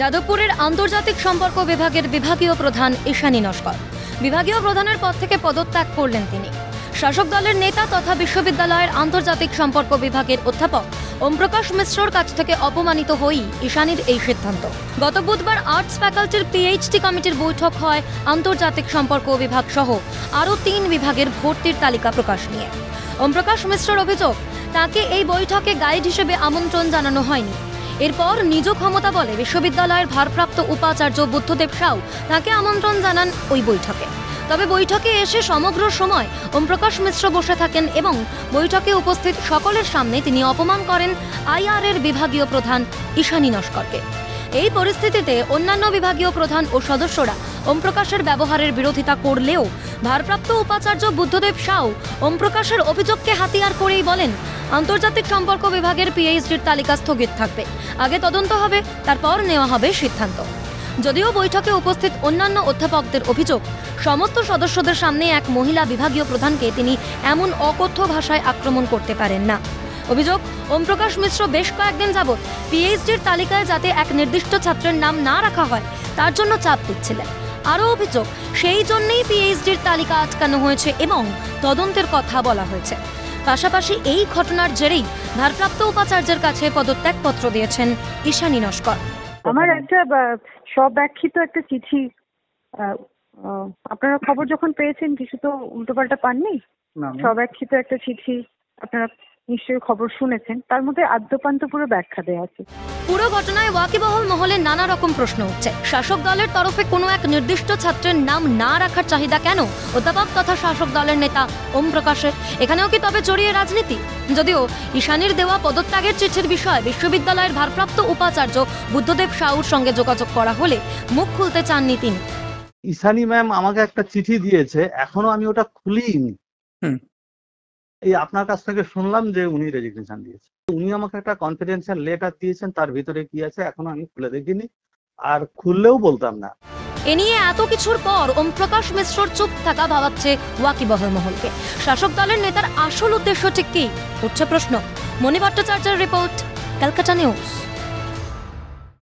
যাদবপুরের আন্তর্জাতিক সম্পর্ক বিভাগের বিভাগীয় প্রধান ঈশানী নস্কর বিভাগীয় প্রধানের পদ থেকে পদত্যাগ করলেন তিনি। শাসক দলের নেতা তথা বিশ্ববিদ্যালয়ের আন্তর্জাতিক সম্পর্ক বিভাগের অধ্যাপক ওমপ্রকাশ মিশ্রর কাছ থেকে অপমানিত হয়েই ঈশানীর এই সিদ্ধান্ত। গত বুধবার আর্টস ফ্যাকাল্টির পিএইচডি কমিটির বৈঠক হয় আন্তর্জাতিক সম্পর্ক বিভাগ সহ আরও 3 বিভাগের ভর্তির তালিকা প্রকাশ নিয়ে। ওমপ্রকাশ মিশ্রর অভিযোগ, তাকে এই বৈঠকে গাইড হিসেবে আমন্ত্রণ জানানো হয়নি। এরপর নিজ ক্ষমতা বলে বিশ্ববিদ্যালয়ের ভারপ্রাপ্ত উপাচার্য বুদ্ধদেব সাউ তাকে আমন্ত্রণ জানান ওই বৈঠকে। তবে বৈঠকে এসে সমগ্র সময় ওমপ্রকাশ মিশ্র বসে থাকেন এবং বৈঠকে উপস্থিত সকলের সামনে তিনি অপমান করেন আইআর এর বিভাগীয় প্রধান ঈশানী নস্করকে। এই পরিস্থিতিতে অন্যান্য বিভাগীয় প্রধান ও সদস্যরা ওমপ্রকাশের ব্যবহারের বিরোধিতা করলেও ভারপ্রাপ্ত উপাচার্য বুদ্ধদেব সাউ ওমপ্রকাশের অভিযোগকে হাতিয়ার করেই বলেন, আন্তর্জাতিক সম্পর্ক বিভাগের পিএইচডির তালিকা স্থগিত থাকবে, আগে তদন্ত হবে, তারপর নেওয়া হবে সিদ্ধান্ত। যদিও বৈঠকে উপস্থিত অন্যান্য অধ্যাপকদের অভিযোগ, সমস্ত সদস্যদের সামনে এক মহিলা বিভাগীয় প্রধানকে তিনি এমন অকথ্য ভাষায় আক্রমণ করতে পারেন না। অভিযোগ, ওমপ্রকাশ মিশ্র বেশ কয়েকদিন যাবৎ পিএইচডির তালিকায় যাতে এক নির্দিষ্ট ছাত্রের নাম না রাখা হয় তার জন্য চাপ দিচ্ছিলেন। আরও অভিযোগ, সেই জন্যই পিএইচডির তালিকা আটকানো হয়েছে এবং তদন্তের কথা বলা হয়েছে। পাশাপাশি এই ঘটনার জেরেই ভারপ্রাপ্ত উপাচার্যের কাছে পদত্যাগপত্র দিয়েছেন ঈশানী নস্কর। আমার একটা স্বব্যাখ্যিত একটা চিঠি, আপনারা খবর যখন পেয়েছেন কিছু তো উল্টোপাল্টা পাননি? স্বব্যাখ্যিত একটা চিঠি আপনারা নিশ্চয়ই খবর শুনেছেন, তার মধ্যে আদ্যপান্ত পুরো ব্যাখ্যা দেওয়া আছে। পুরো ঘটনায় ওয়াকিবহল মহলে নানা রকম প্রশ্ন উঠছে। শাসক দলের তরফে কোনো এক নির্দিষ্ট ছাত্রের নাম না রাখার চাহিদা কেন অধ্যাপক তথা শাসক দলের নেতা ওমপ্রকাশের? এখানেও কি তবে জড়িয়ে রাজনীতি? যদিও ঈশানীর দেওয়া পদত্যাগের চিঠির বিষয়ে বিশ্ববিদ্যালয়ের ভারপ্রাপ্ত উপাচার্য বুদ্ধদেব সাউর সঙ্গে যোগাযোগ করা হলে মুখ খুলতে চাননি তিনি। ঈশানী ম্যাম আমাকে একটা চিঠি দিয়েছে, এখনো আমি ওটা খুলিনি। এই আপনার কাছ থেকে শুনলাম যে উনি রেজিগনেশন দিয়েছে। উনি আমাকে একটা কনফিডেন্সিয়াল লেটার দিয়েছেন, তার ভিতরে কি আছে এখনো আমি খুলে দেখিনি, আর খুললেও বলতাম না। এ নিয়ে এত কিছুর পর ওমপ্রকাশ মিশ্রর চুপ থাকা ভাবাচ্ছে ওয়াকিবহল মহলকে। শাসক দলের নেতার আসল উদ্দেশ্য ঠিক কি, উঠছে প্রশ্ন। মণি ভট্টাচার্যের রিপোর্ট, ক্যালকাটা নিউজ।